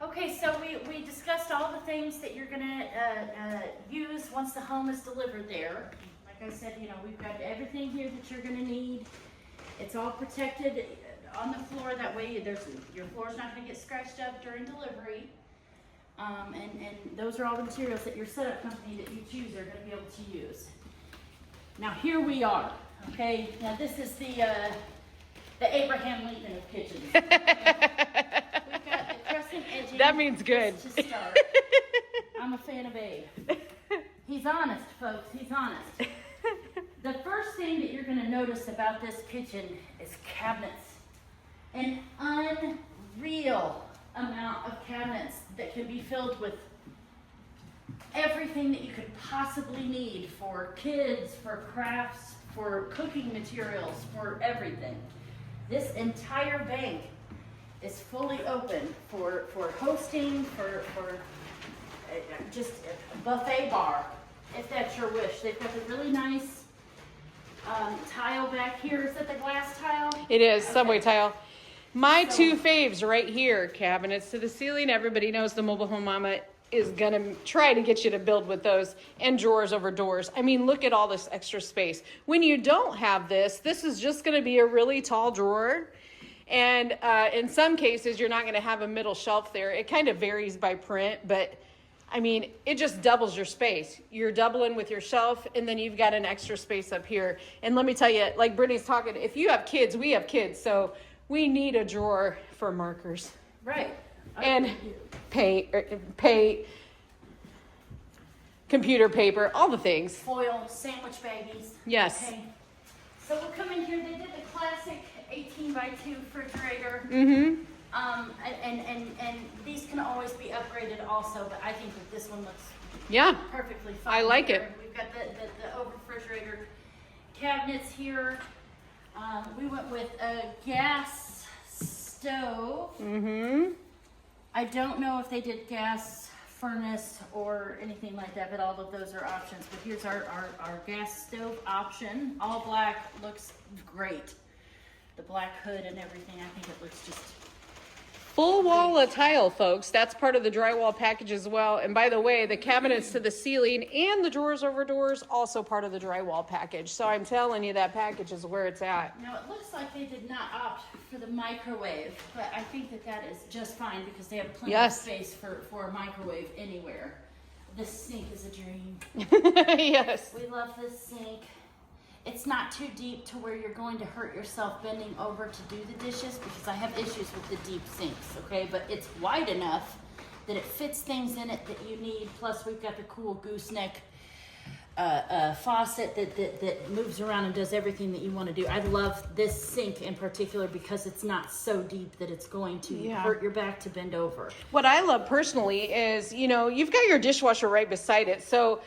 Okay, so we discussed all the things that you're gonna use once the home is delivered there. Like I said, you know, we've got everything here that you're gonna need. It's all protected on the floor, that way your floor's not gonna get scratched up during delivery. And those are all the materials that your setup company that you choose are gonna be able to use. Now here we are, okay? Now this is the Abraham Lincoln of kitchens. We've got the crescent edging. That means good. To start. I'm a fan of Abe. He's honest, folks, he's honest. The first thing that you're gonna notice about this kitchen is cabinets. An unreal amount of cabinets that can be filled with everything that you could possibly need for kids, for crafts, for cooking materials, for everything. This entire bank is fully open for hosting, for just a buffet bar, if that's your wish. They've got the really nice tile back here. Is that the glass tile? It is, Okay. subway tile. My two faves right here, cabinets to the ceiling. Everybody knows the mobile home mama is gonna try to get you to build with those, and drawers over doors. I mean, look at all this extra space. When you don't have this is just gonna be a really tall drawer. And in some cases, you're not gonna have a middle shelf there. It kind of varies by print, but I mean, it just doubles your space. You're doubling with your shelf, and then you've got an extra space up here. And let me tell you, like Brittany's talking, if you have kids, we have kids, so we need a drawer for markers. Right. And paint, computer paper, all the things. Foil, sandwich baggies. Yes. Okay. So we'll come in here. They did the classic 18x2 refrigerator. Mm-hmm. And these can always be upgraded also, but I think that this one looks perfectly fine. I like here. it. We've got the over refrigerator cabinets here. We went with a gas stove. Mm-hmm. I don't know if they did gas furnace or anything like that, but all of those are options. But here's our gas stove option. All black, looks great. The black hood and everything, I think it looks just Full wall of tile, folks. That's part of the drywall package as well. And by the way, the cabinets to the ceiling and the drawers over doors, also part of the drywall package. So I'm telling you, that package is where it's at. Now it looks like they did not opt for the microwave, but I think that that is just fine because they have plenty of space for a microwave anywhere. This sink is a dream. Yes. We love this sink. It's not too deep to where you're going to hurt yourself bending over to do the dishes, because I have issues with the deep sinks, okay? But it's wide enough that it fits things in it that you need. Plus we've got the cool gooseneck faucet that moves around and does everything that you want to do. I love this sink in particular because it's not so deep that it's going to hurt your back to bend over. What I love personally is, you know, you've got your dishwasher right beside it. So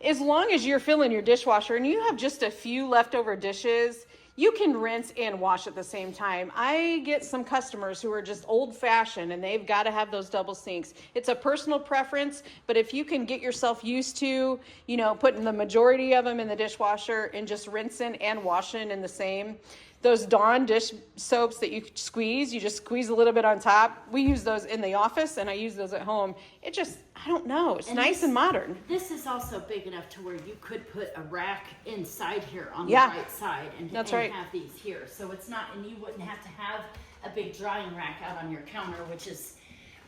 as long as you're filling your dishwasher and you have just a few leftover dishes, you can rinse and wash at the same time. I get some customers who are just old fashioned and they've got to have those double sinks. It's a personal preference, but if you can get yourself used to, you know, putting the majority of them in the dishwasher and just rinsing and washing in the same, those Dawn dish soaps that you just squeeze a little bit on top. We use those in the office and I use those at home. It just, I don't know, it's nice and modern. This is also big enough to where you could put a rack inside here on the right side and have these here. So it's not, and you wouldn't have to have a big drying rack out on your counter, which is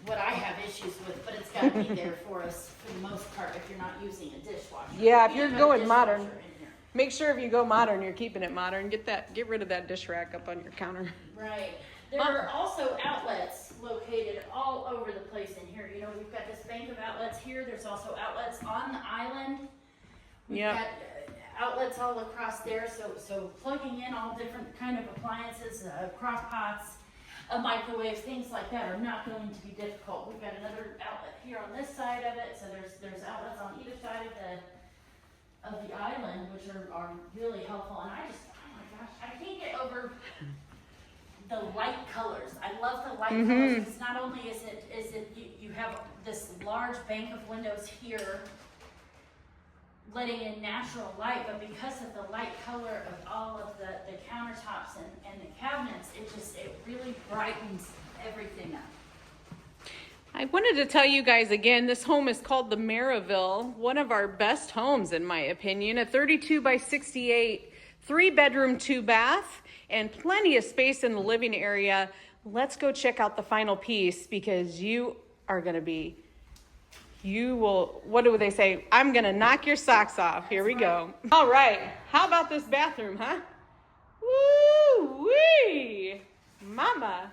what I have issues with, but it's got to be there for us for the most part if you're not using a dishwasher. Yeah, if you're going modern. Make sure if you go modern, you're keeping it modern. Get rid of that dish rack up on your counter. Right. There are also outlets located all over the place in here. You know, we've got this bank of outlets here. There's also outlets on the island. We've got outlets all across there. So plugging in all different kind of appliances, crock pots, a microwave, things like that are not going to be difficult. We've got another outlet here on this side of it. So there's outlets on either side of the island, which are really helpful. And I just, oh my gosh, I can't get over the light colors. I love the light colors because not only is it you have this large bank of windows here letting in natural light, but because of the light color of all of the countertops and the cabinets, it really brightens everything up. I wanted to tell you guys again, this home is called the Merrillville, one of our best homes in my opinion, a 32 by 68, 3-bedroom, 2-bath, and plenty of space in the living area. Let's go check out the final piece because you are gonna be, you will, what do they say? I'm gonna knock your socks off. Here we go. All right, how about this bathroom, huh? Woo-wee, mama.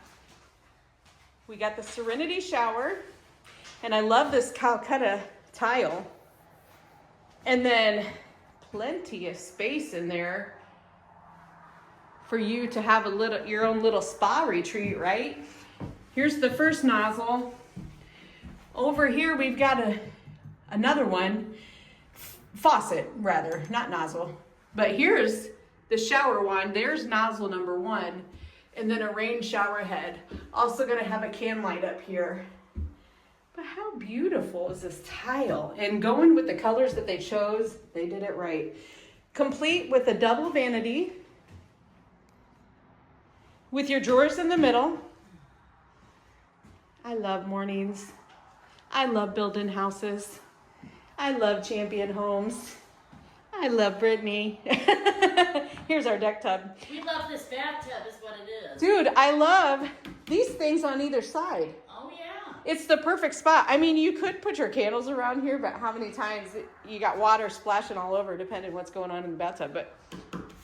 We got the Serenity Shower, and I love this Calcutta tile. And then plenty of space in there for you to have your own little spa retreat, right? Here's the first nozzle. Over here we've got another one, faucet rather, not nozzle. But here's the shower one. There's nozzle number 1. And then a rain shower head. Also gonna have a can light up here. But how beautiful is this tile? And going with the colors that they chose, they did it right. Complete with a double vanity, with your drawers in the middle. I love mornings. I love building houses. I love Champion Homes. I love Brittany. Here's our deck tub. We love this bathtub is what it is. Dude, I love these things on either side. Oh yeah. It's the perfect spot. I mean, you could put your candles around here, but how many times you got water splashing all over depending what's going on in the bathtub. But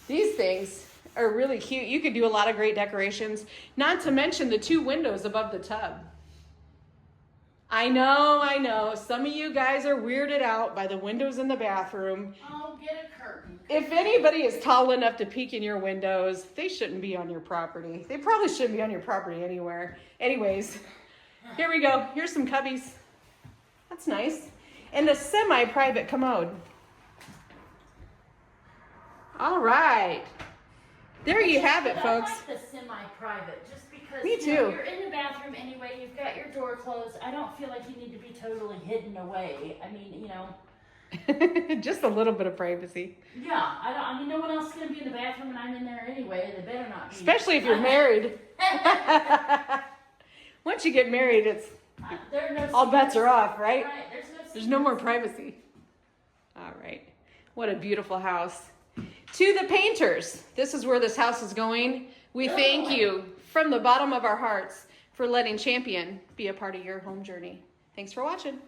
these things are really cute. You could do a lot of great decorations, not to mention the 2 windows above the tub. I know. Some of you guys are weirded out by the windows in the bathroom. Oh, get a curtain. If anybody is tall enough to peek in your windows, they shouldn't be on your property. They probably shouldn't be on your property anywhere. Anyways, here we go. Here's some cubbies. That's nice. And a semi-private commode. All right. There you have it, folks. I like the semi-private just because Me too. You're in the bathroom anyway. You've got your door closed. I don't feel like you need to be totally hidden away. I mean, Just a little bit of privacy. Yeah, I mean, no one else is going to be in the bathroom and I'm in there anyway. They better not be. Especially if you're married. Once you get married, it's all bets are off, right? Right. There's no more privacy. All right. What a beautiful house. To the painters, this is where this house is going. We thank you from the bottom of our hearts for letting Champion be a part of your home journey. Thanks for watching.